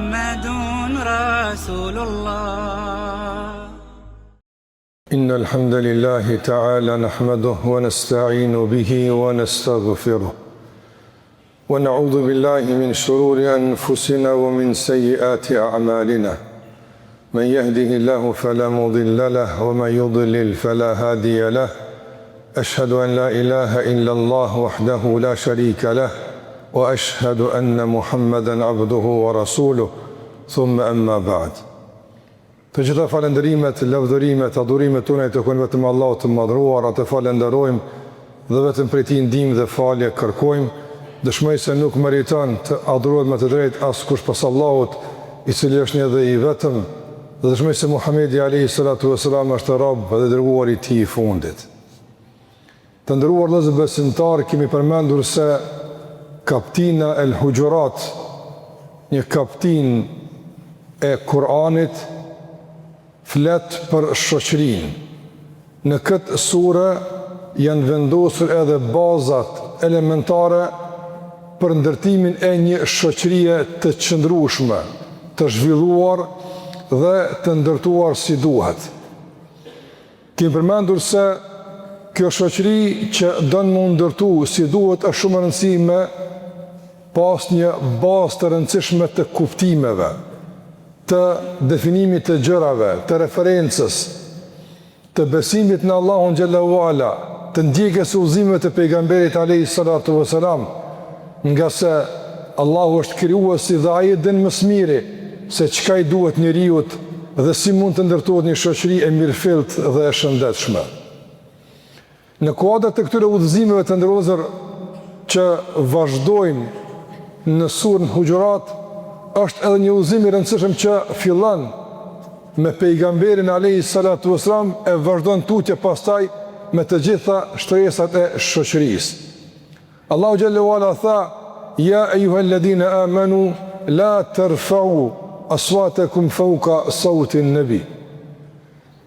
محمد رسول الله. إن الحمد لله تعالى نحمده ونستعين به ونستغفره ونعوذ بالله من شرور أنفسنا ومن سيئات أعمالنا من يهده الله فلا مضل له ومن يضلل فلا هادي له أشهد أن لا إله إلا الله وحده لا شريك له وأشهد أن محمدا عبده ورسوله ثم أما بعد. Të gjitha falenderimet, lavdërimet, adhurimet tona i takojnë vetëm Allahut të madhruar, atë falenderojmë dhe vetëm prej tij ndihmë dhe falje kërkojmë. Dëshmoj se nuk meriton të adhurohet me të drejtë askush pas Allahut, i cili është një dhe i vetëm, dhe dëshmoj se Muhamedi alayhi salatu wasalam është rob dhe dërguari i tij i fundit. Të nderuar vëllezër besimtar, kemi përmendur se kaptina El Hujurat, një kaptin e Kur'anit, flet për shoqërinë. Në këtë sure janë vendosur edhe bazat elementare për ndërtimin e një shoqërie të qëndrueshme, të zhvilluar dhe të ndërtuar si duhet. Kemi përmendur se kjo shoqëri që don më ndërtu si duhet është shumë e rëndësishme pas një bazë të rëndësishme të kuptimeve, të definimit të gjërave, të referencës, të besimit në Allahun xhallahu ala, të ndjekjes së udhëzimeve të pejgamberit alayhi salatu wasalam, nga se Allahu është krijuesi dhe ai e din më së miri se çka i duhet njeriu dhe si mund të ndërtohet një shoqëri e mirëfillt dhe e shëndetshme. Në kuadër të këtyre udhëzimeve të ndërozur që vazhdojmë në surën Hujurat, është edhe një udhëzim i rëndësishëm që fillon me pejgamberin alayhi salatu wasalam e vazhdon tutje pastaj me të gjitha shtresat e shoqërisë. Allahu xhallahu ala tha: "Ya ayyuhalladhina amanu la tarfa'u aswatakum fawqa sawti an-nabi."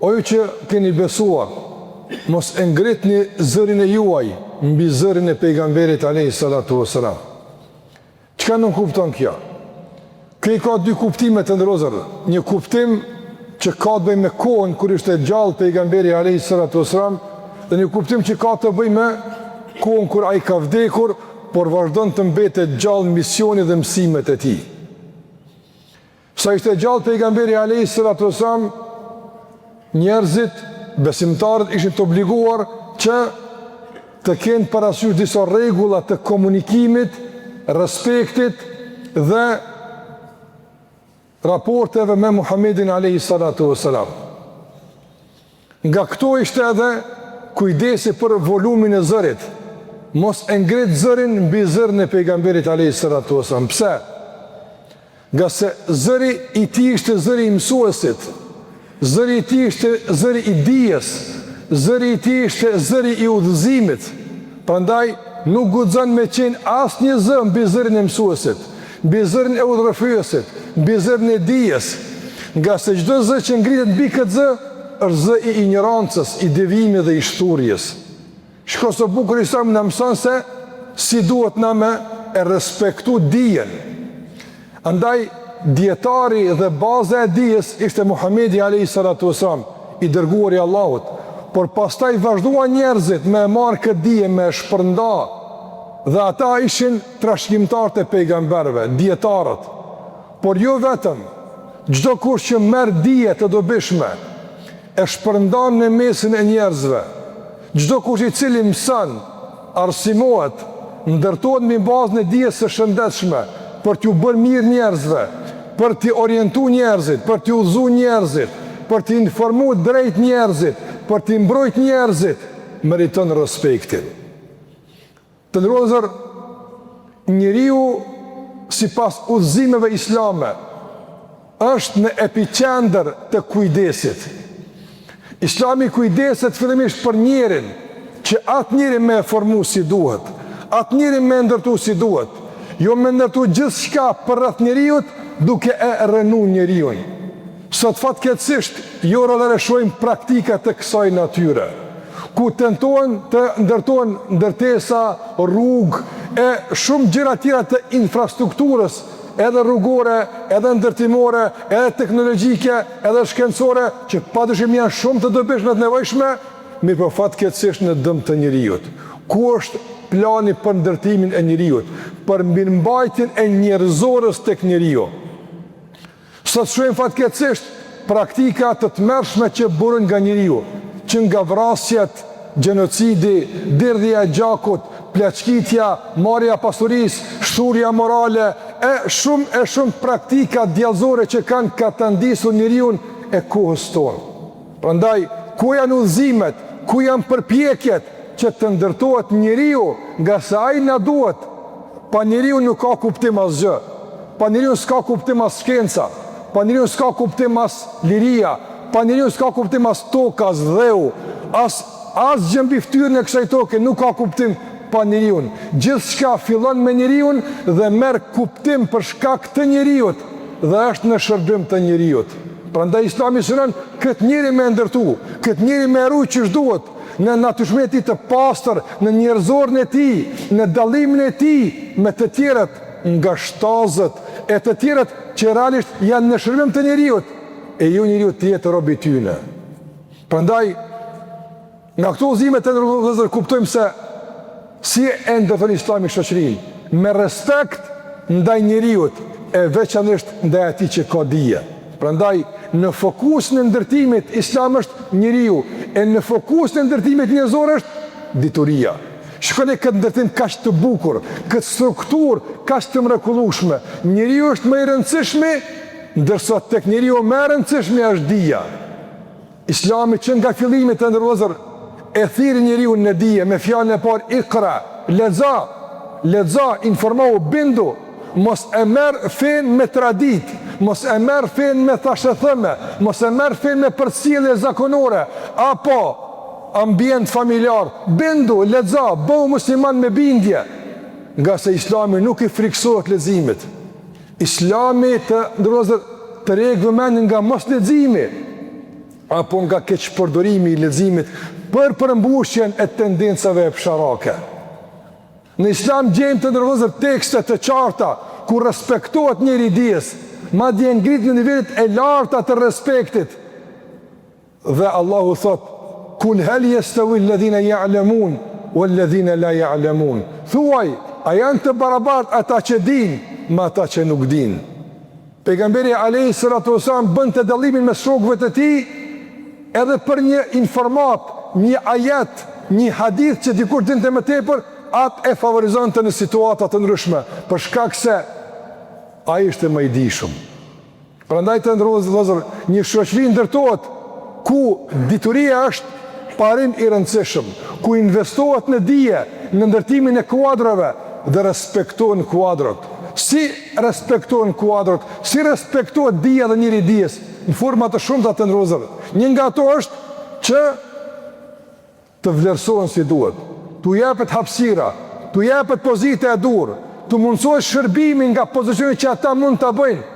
O ju që keni besuar, mos e ngritni zërin e juaj mbi zërin e pejgamberit alayhi salatu wasalam. Çka nuk kupton kjo? Kjo ka dy kuptime të ndërozur. Një kuptim që ka të bëjë me kohën kur ishte gjallë pejgamberi alayhi salatu wasalam, dhe një kuptim që ka të bëjë me kohën kur ai ka vdekur, por vazhdon të mbetet gjallë misioni dhe mësimet e tij. Sa ishte gjallë pejgamberi alayhi salatu wasalam, njerëzit, besimtarët ishin të obliguar që të kenë parasysh disa rregulla të komunikimit, respektit dhe raporteve me Muhammedin alayhi salatu wasalam. Nga këto ishte edhe kujdesi për volumin e zërit. Mos e ngrit zërin mbi zërin e pejgamberit alayhi salatu wasalam. Pse? Nga se zëri i tij ishte zëri i mësuesit, zëri i tij ishte zëri i dijes, zëri i tij ishte zëri i udhëzimit. Prandaj nuk guxon me qenë asnjë zë mbi zërin e mësuesit, mbi zërin e udhërrëfyesit, mbi zërin e dijes, nga se çdo zë që ngritet mbi këtë zë është zë i ignorancës, i devijimit dhe i shturjes. Shko së bukur Islam na mëson se si duhet na me e respektu dijen. Andaj dietari dhe baza e dijes ishte Muhamedi alayhi salatu wasalam, i dërguari i Allahut, por pastaj vazhduan njerëzit me marrë këtë dije, me shpërnda, dhe ata ishin trashëgimtarët e pejgamberëve, dietarët. Por jo vetëm, çdo kush që merr dije të dobishme e shpërndan në mesin e njerëzve, çdo kush i cili mëson, arsimohet, ndërtohet mbi bazën e dijes së shëndetshme për t'u bërë mirë njerëzve, për t'i orientuar njerëzit, për t'i udhëzuar njerëzit, për t'i informuar drejt njerëzit, për t'i mbrojtur njerëzit, meriton respektin. Të ndërozur, njeriu sipas udhëzimeve islame është në epicentër të kujdesit. Islami kujdeset fillimisht për njerin, që atë njeri me formu si duhet, atë njeri me ndërtu si duhet, jo me ndërtu gjithë shka për rreth njeriut, duke e rënu njeriun. Sot fatkeqësisht, jo rrëdhëreshojmë praktikat të kësaj natyre, ku tentojnë të ndërtojnë ndërtesa, rrugë e shumë gjëra tjera të infrastrukturës edhe rrugore, edhe ndërtimore, edhe teknologjike, edhe shkencore, që padyshim janë shumë të dobishme të nevojshme, mirë po fatkeqësisht në dëm të njerëzit. Ku është plani për ndërtimin e njerëzit, për mirëmbajtjen e njerëzorës tek njeriu? Sot shohim fatkeqësisht praktika të tmerrshme që burën nga njeriu, që nga vrasjet, gjenocidi, derdhja e gjakut, plaçkitja, marrja e pasurisë, shturja morale, shumë praktika djallëzore që kanë katandisur njeriu e kohës tonë. Prandaj, ku janë udhëzimet, ku janë përpjekjet që të ndërtohet njeriu, nga se ai na duhet, pa njeriu nuk ka kuptim asgjë, pa njeriu s'ka kuptim as shkenca, pa njeriu s'ka kuptim as liria, pa njeriu s'ka kuptim as toka, as dheu, as gjë mbi fytyrën e kësaj toke nuk ka kuptim pa njeriu. Gjithçka fillon me njeriu dhe merr kuptim për shkak të njeriu dhe është në shërbim të njeriu. Prandaj Islami synon këtë njeri me ndërtu, këtë njeri me rujt që duhet, në natyrshmën e tij të pastër, në njerëzorën e tij, në dallimin e tij me të tjerët nga shtazët e të tjerët që realisht janë në shërbim të njeriu, e ju njeriu të jetë rob i tyre. Prandaj nga këto udhëzime të ndërtuara kuptojmë se si e ndërton Islami shoqërinë me respekt ndaj njeriu e veçanërisht ndaj atij që ka dije. Prandaj në fokusin e ndërtimit Islam është njeriu, e në fokusin e ndërtimit njerëzor është dituria. Shikoni këtë ndërtim kaq të bukur, këtë strukturë kaq të mrekullueshme. Njeriu është më i rëndësishmi, ndërsa tek njeriu më e rëndësishme është dija. Islami që nga fillimi të ndërlozur e thirrë njeriu në dije me fjalën e parë Iqra, lexo, informohu, bindu, mos e merr fen me tradit, mos e merr fen me thashëthëme, mos e merr fen me përcjellje zakonore apo ambient familjar. Bindu, lexo, bëhu musliman me bindje, nga se Islami nuk i friksohet leximit. Islami të ndërlozur të rregull vëmendjen nga mos leximi apo nga keqpërdorimi i leximit për përmbushjen e tendencave fsharake. Në Islam gjejmë të ndërlozur tekste të qarta ku respektohet njëri dijes, madje ngrit në nivelet e larta të respektit. Dhe Allahu thot: "Kul hal yastawi alladhina ya'lamun wal ladhina la ya'lamun." Thuaj, a janë të barabartë ata që dinë me ata që nuk dinë? Pejgamberi alayhi salatu wasallam bën të dallimin me shokëve të tij edhe për një informat, një ajet, një hadith që dikur dinte më tepër, atë e favorizonte në situata të ndryshme, për shkak se ai ishte më i dijshëm. Prandaj të ndërrozë, një shoqëri ndërtohet ku dituria është parim i rëndësishëm, ku investohet në dije, në ndërtimin e kuadrave dhe respektohen kuadrat. Si respektohen kuadrat, si respektohet dija dhe njëri dijes, në forma të shumta të ndërrozë. Një nga ato është që të vlerësohen si duhet, t'u jepet hapësira, t'u jepet pozita e dur, t'u mundësohet shërbimin nga pozicioni që ata mund të bëjnë.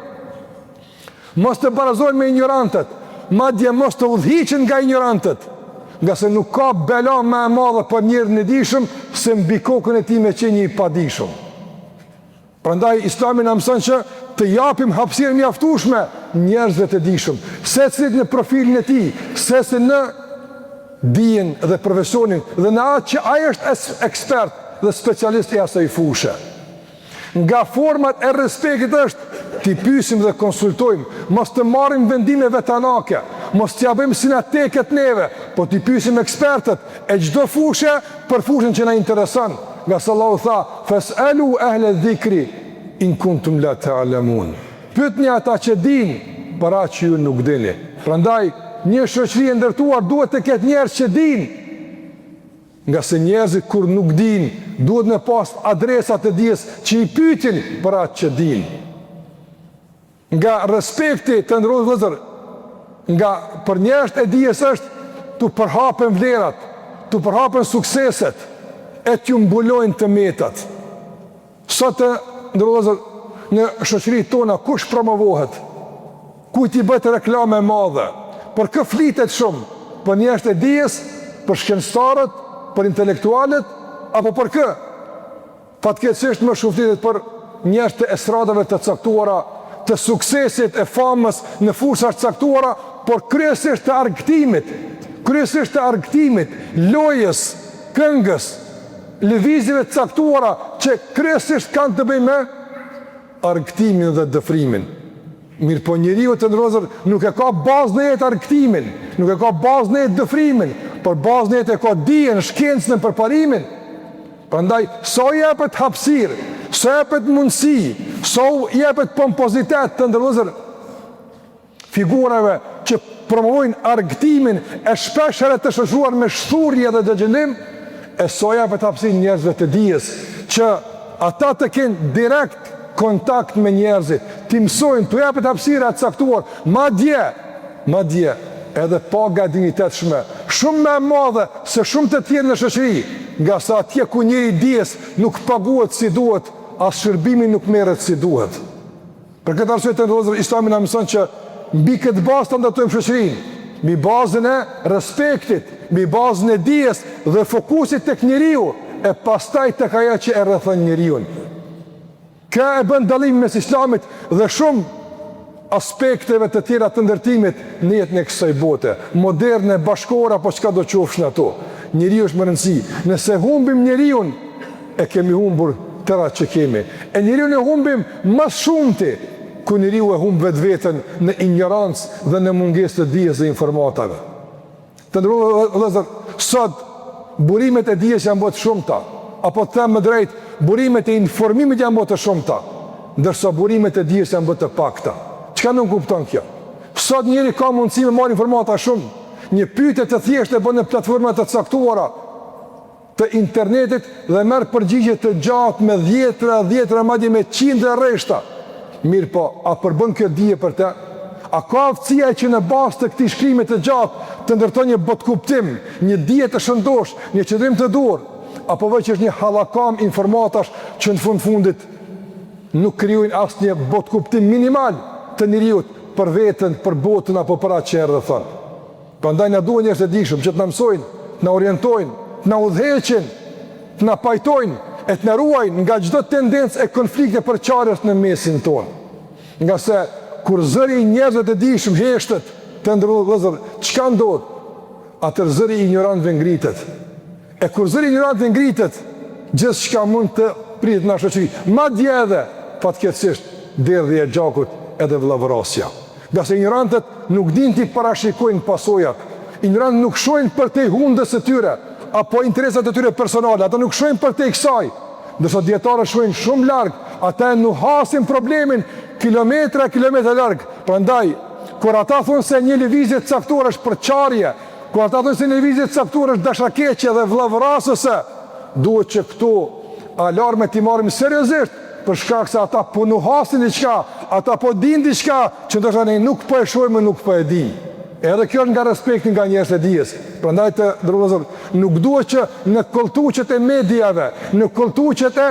Mos të barazohen me ignorantët, madje mos të udhhiqen nga ignorantët, nga se nuk ka bela më e madhe për njërin e dijshëm se mbi kokën e tij me qenë një i padijshëm. Prandaj Islami na mëson që të japim hapësirë mjaftueshme njerëzve të dijshëm, secilit në profilin e tij, sesi në dijen dhe profesionin dhe në atë që ai është ekspert dhe specialist i asaj fushë. Nga format e respektit është t'i pyesim dhe konsultojmë, mos të marrim vendime vetanake, mos t'ia bëjmë sinateket neve, po t'i pyesim ekspertët e çdo fushë për fushën që na intereson. Nga se Allahu tha: "Fas'alu ahla dhikri in kuntum la ta'lamun." Pyetni ata që dinë për atë që ju nuk dini. Prandaj një shoqëri e ndërtuar duhet të ketë njerëz që dinë, nga se njerëzit kur nuk dinë duhet me pas adresat e dijes që i pyetin për atë që dinë. Nga respekti të ndërtuar vëllezër, nga për njerëzit e dijes është të përhapen vlerat, të përhapen sukseset, e t'ju mbulojnë të metat. Sot të ndërtuar në shoqëritë tona kush promovohet, kujt i bëhet reklame e madhe, për kë flitet shumë, për njerëzit e dijes, për shkencëtarët, për intelektualët, apo për kë? Fatkeqësisht më shumë flitet për njerëz të estradave të caktuara, të suksesit e famës në fusha të caktuara, por kryesisht të argëtimit, lojës, këngës, lëvizjeve të caktuara që kryesisht kanë të bëjnë me argëtimin dhe dëfrimin. Mirë po njeriu të ndërozër nuk e ka bazë në jetë argëtimin, nuk e ka bazë në jetë dëfrimin, por bazë në jetë e ka dijen, shkencën, përparimin. Prandaj, sa jepet hapësirë, sa jepet mundësi, sa jepet pompozitet të ndërozër figurave që promovojnë argëtimin e shpeshere të shoqëruar me shthurje dhe dëgjënim, e sa jepet hapësirë njerëzve të dijes, që ata të kenë direkt kontakt me njerëzit, ti mësojnë, të japet hapësira të caktuar, madje, edhe paga dignitetshme, shumë më e madhe se shumë të tjerë në shoqëri, nga sa atje ku njëri dijes nuk paguhet si duhet, as shërbimi nuk merret si duhet. Për këtë arsye të ndërozë Islami na mëson që mbi këtë bazë të ndërtojmë shoqërinë, mbi bazën e respektit, mbi bazën e dijes dhe fokusit tek njeriu, e pastaj tek ajo që e rrethon njeriu. Ka e bën dallim mes Islamit dhe shumë aspekteve të tjera të ndërtimit në jetën e kësaj bote, moderne, bashkore apo çka do qofshin ato. Njeriu është më rëndësi. Nëse humbim njeriu, e kemi humbur tëra që kemi. E njeriu e humbim më shumëti, ku njeriu e humb vetveten në ignorancë dhe në mungesë të dijes dhe informatave. Të ndërrua vëllezër, sot burimet e dijes janë bëtë shumëta, apo të them më drejt, burimet e informimit janë bëtë shumëta, ndërsa burimet e dijes janë bëtë pakta. Çka nuk kupton kjo? Sot njeri ka mundësi me marrë informata shumë, një pyetje të thjeshtë e bën në platforma të caktuara të internetit dhe merr përgjigje të gjatë me dhjetra madje me qindra rreshta. Mirë po, a përbën kjo dije për të? A ka aftësia që në bazë të këtij shkrimi të gjatë të ndërton një botkuptim, një dije të shëndosh, një qëndrim të dur, apo veç është një hallakam informatash që në fundit nuk krijojnë asnjë botkuptim minimal të njeriut për veten, për botën apo për atë që erdhën. Prandaj na duhen njerëz të dishëm që të na mësojnë, të na orientojnë, të na udhëheqin, të na pajtojnë, e të na ruajnë nga çdo tendencë e konflikte përçarjes në mesin tonë. Nga se kur zëri i njerëzve të dishëm heshtet, të ndërrua vëllezër, çka ndodh? Atë zëri i ignorantëve ngritet. E kur zëri i ignorantëve ngritet, gjithçka mund të pritet në shoqëri. Madje edhe fatkeqësisht derdhja e gjakut edhe vëllavrasja. Nga se ignorantët nuk din t'i parashikojnë pasojat. Ignorantët nuk shohin për te hundës e tyre, apo interesat e tyre personale, ata nuk shohin për te kësaj. Ndërsa dietarët shohin shumë larg, ata nuk hasin problemin kilometra larg. Prandaj, kur ata thonë se një lëvizje të caktuar është përçarje, kur ata thonë se një lëvizje të caktuar është dashakeqje dhe vëllavrasëse, duhet që këto alarme t'i marrim seriozisht, për shkak se ata po nuhasin diçka, ata po din diçka që ndoshta ne nuk po e shohim, nuk po e di. Edhe kjo është nga respekti nga njerëzit e dijes. Prandaj të ndërrozor, nuk duhet që në kolltuçet e mediave, në kolltuçet e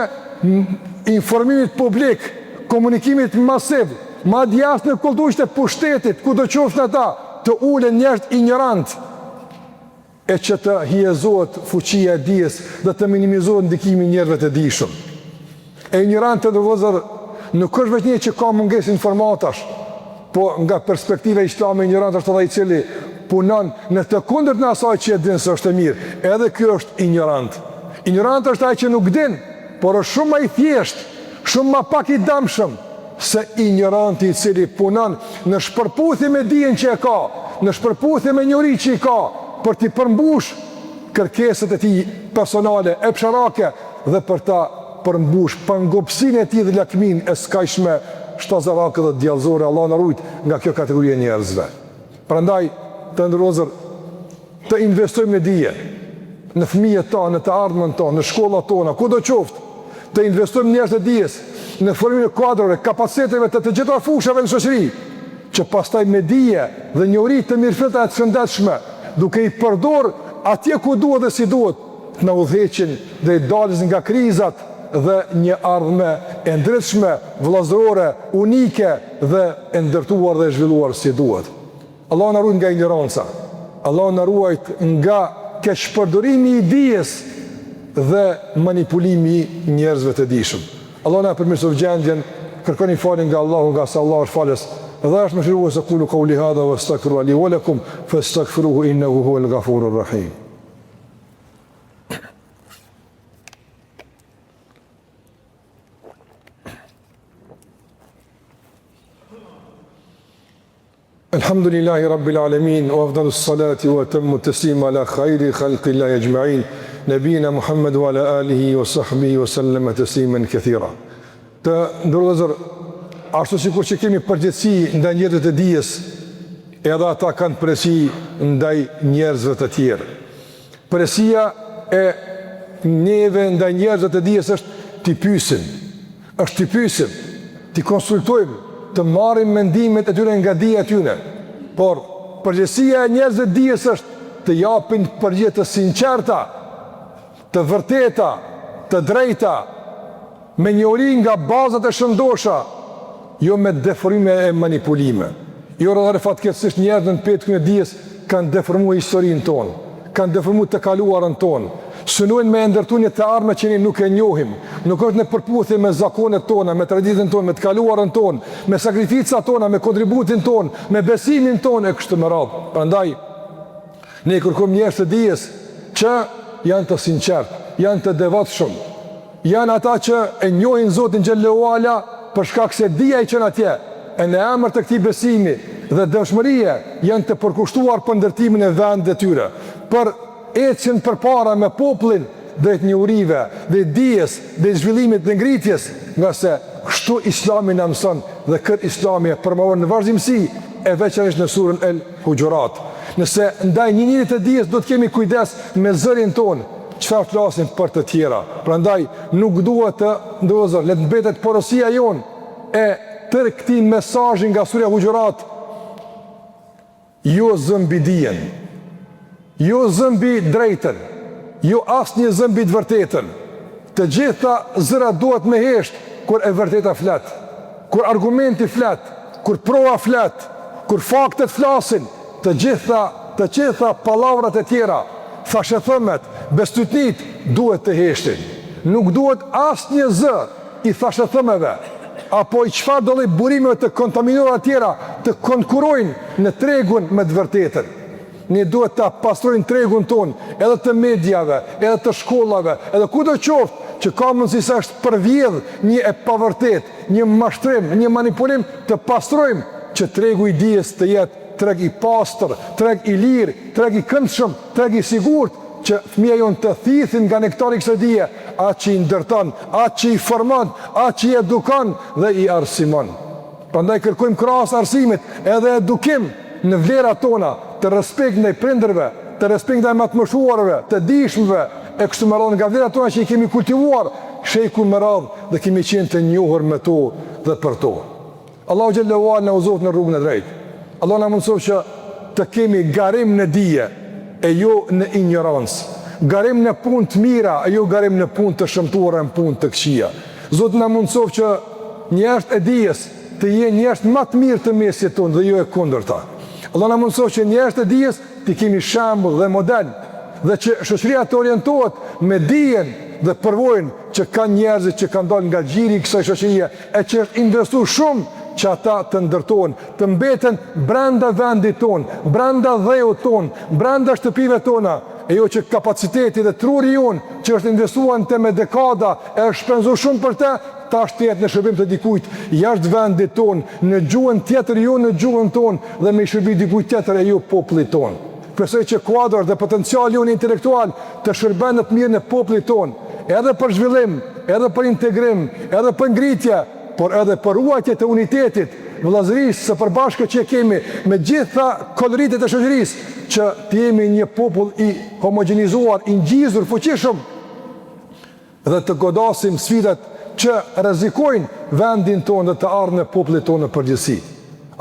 informimit publik, komunikimit masiv, madje as në kolltuçet e pushtetit, kudo qofshin ata, të ulen njerëz ignorant, e që të hijezohet fuqia e dijes dhe të minimizohet ndikimi i njerëzve të dijshëm. E ignorantë të ndërrozor nuk është vetëm një që ka mungesë informatash, po nga perspektiva islame ignorant është edhe i cili punon në të kundërt në asaj që e din se është e mirë. Edhe ky është ignorant. Ignorant është ai që nuk din, por është shumë më i thjesht, shumë më pak i dëmshëm se ignoranti i cili punon në shpërputhje me dijen që e ka, në shpërputhje me njohurinë që i ka, për t'i përmbush kërkesat e tij personale, e psharake dhe për ta përmbush pangopsinë e tij dhe lakmin e skajshme shtazarake dhe djallëzore. Allah na ruaj nga kjo kategori e njerëzve. Prandaj të ndërrozër, të investojmë në dije, në fëmijët tonë, në të ardhmen tonë, në shkollat tona, kudo qoftë, të investojmë njerëz të dijes, në formimin e kuadrove, kapaciteteve të gjitha fushave në shoqëri, që pastaj me dije dhe njohuri të mirëfillta e të shëndetshme, duke i përdor atje ku duhet dhe si duhet, të na udhëheqin dhe i dalin nga krizat dhe një ardhme e ndritshme, vëllazërore, unike dhe e ndërtuar dhe zhvilluar si duhet. Allah na ruaj nga ignoranca. Allah na ruaj nga keqpërdorimi i dijes dhe manipulimi i njerëzve të dijshëm. Allah na përmirësoj gjendjen, kërkoni falje nga Allahu, nga sa Allahu është falës. Dhe është mëshirues aqulu qawli hadha wastaghfiru li wa lakum fastaghfiruhu innahu huwal ghafurur rahim. Alhamdulillahi rabbil alamin wa afdalus salati wa atammu taslima ala khayri khalqillahi ajma'in nabiyina Muhammad wa ala alihi wa sahbihi wa sallama tasliman kathira. Të ndërlozër, ashtu sikur që kemi përgjegjësi ndaj njerëzve të dijes, edhe ata kanë përgjegjësi ndaj njerëzve të tjerë. Përgjegjësia e neve ndaj njerëzve të dijes është t'i pyesim, t'i konsultojmë, të marrim mendimet e tyre nga dija e tyre. Por përgjegjësia e njerëzve të dijes është të japin përgjigje të sinqerta, të vërteta, të drejta, me njohuri nga bazat e shëndosha, jo me deformime e manipulime. Jo rreth fatkeqësisht njerëzit në petkun e dijes kanë deformuar historinë tonë, kanë deformuar të kaluarën tonë. Synojnë me ndërtu një të arme që ne nuk e njohim, nuk është në përputhje me zakonet tona, me traditën tonë, me të kaluarën tonë, me sakrificat tona, me kontributin tonë, me besimin tonë e kështu me radhë. Prandaj ne kërkojmë njerëz të dijes që janë të sinqertë, janë të devotshëm, janë ata që e njohin Zotin xhallahu ala për shkak se dija i qenë atje, e në emër të këtij besimi dhe dëshmërie janë të përkushtuar për ndërtimin e vendit të tyre, për ecën përpara me popullin drejt njohurive, drejt dijes, drejt zhvillimit dhe ngritjes, nga se kështu Islami na mëson dhe këtë Islami e promovon në vazhdimsi e veçanërisht në surën El Hujurat. Nëse ndaj njëri të dijes do të kemi kujdes me zërin ton, çfarë flasim për të tjera. Prandaj nuk duhet të ndozë, le të mbetet porosia jon e tërë këtij mesazhi nga surja Hujurat, jo zëmbi dijen, jo zëmbi drejtën, jo asnjë zëmbi të vërtetën. Të gjitha zëra duhet me hesht kur e vërteta flet, kur argumenti flet, kur prova flet, kur faktet flasin, të gjitha pallavrat e tjera, thashëthëmet, bestytnit duhet të heshtin. Nuk duhet asnjë zë i thashëthëmeve apo i çfarë do lloj burimeve të kontaminuara tjera të konkurrojnë në tregun me të vërtetën. Ne duhet të pastrojnë tregun ton, edhe të mediave, edhe të shkollave, edhe kudo qoftë që ka mundësi se është përvjedh një e pavërtet, një mashtrim, një manipulim, të pastrojmë që tregu i dijes të jetë treg i pastër, treg i lirë, treg i këndshëm, treg i sigurt, që fëmija jonë të thithin nga nektari kësaj dije, atë që i ndërton, atë që i forman, atë që i edukon dhe i arsimon. Prandaj kërkojmë krahas arsimit edhe edukim në vlerat tona, të respekt ndaj prindërve, të respekt ndaj mëtmoshuarve, të dijshmëve, e kështu me radhë nga vlerat tona që i kemi kultivuar, shejku me radhë dhe kemi qenë të njohur me to dhe për to. Allahu xhallahu ala na uzoft në rrugën e drejtë. Allah na mëson që të kemi garim në dije e jo në ignorancë, garim në punë të mira e jo garim në punë të shëmtuara, në punë të këqija. Zoti na mëson që njerëzit e dijes të jenë njerëz më të mirë të mesit tonë dhe jo e kundërta. Allah na mëson që njerëzit e dijes të kemi shembull dhe model, dhe që shoqëria të orientohet me dijen dhe përvojën që kanë njerëzit që kanë dalë nga gjiri i kësaj shoqërie e që është investuar shumë që ata të ndërtohen, të mbeten brenda vendit ton, brenda dheut ton, brenda shtëpive tona, e jo që kapaciteti dhe truri jonë që është investuar të me dekada e është shpenzuar shumë për te, ta është jetë në shërbim të dikujt jashtë vendit ton, në gjuhën tjetër jo në gjuhën ton dhe me shërbim dikujt tjetër e jo popullit ton. Besoj që kuadër dhe potencial jonë intelektual të shërben në të mirë në popullit ton, edhe për zhvillim, edhe për integrim, edhe për ngritje, por edhe për ruajtje të unitetit, vëllazërisë së përbashkët që kemi me gjitha koloritet e shoqërisë, që të jemi një popull i homogenizuar, i ngjizur, fuqishëm, dhe të godasim sfidat që rrezikojnë vendin tonë dhe të ardhmen e popullit tonë në përgjithësi.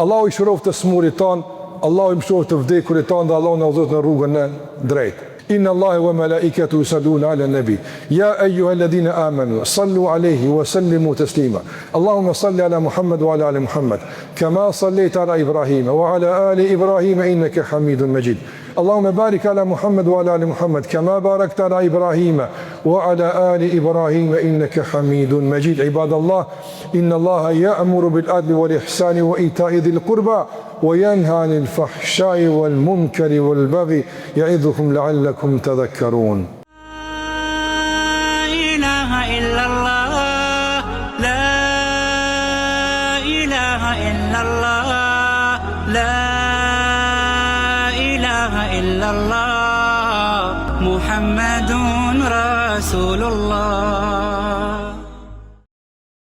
Allahu i shëroft të smurit tonë, Allahu i shëroft të vdekurit tonë dhe Allahu na udhëzon në rrugën e drejtë. Inna Allahi wa malaikatu yusalluna ala nabi ya ayyuhalladhina amanu sallu alayhi wa sallimu taslima. Allahumma salli ala Muhammad wa ala ali Muhammad kama sallaita ala Ibrahim wa ala ali Ibrahim innaka Hamidun Majid. Allahumma barik ala Muhammad wa ala ali Muhammad kama barakta ala Ibrahima wa ala ali Ibrahima innaka Hamidun Majid. Ibadallah, inna Allaha ya'muru bil adli wal ihsani wa ita'i dhil qurba wa yanha 'anil fahsha'i wal munkari wal baghi ya'idhukum la'allakum tadhakkarun. محمد رسول الله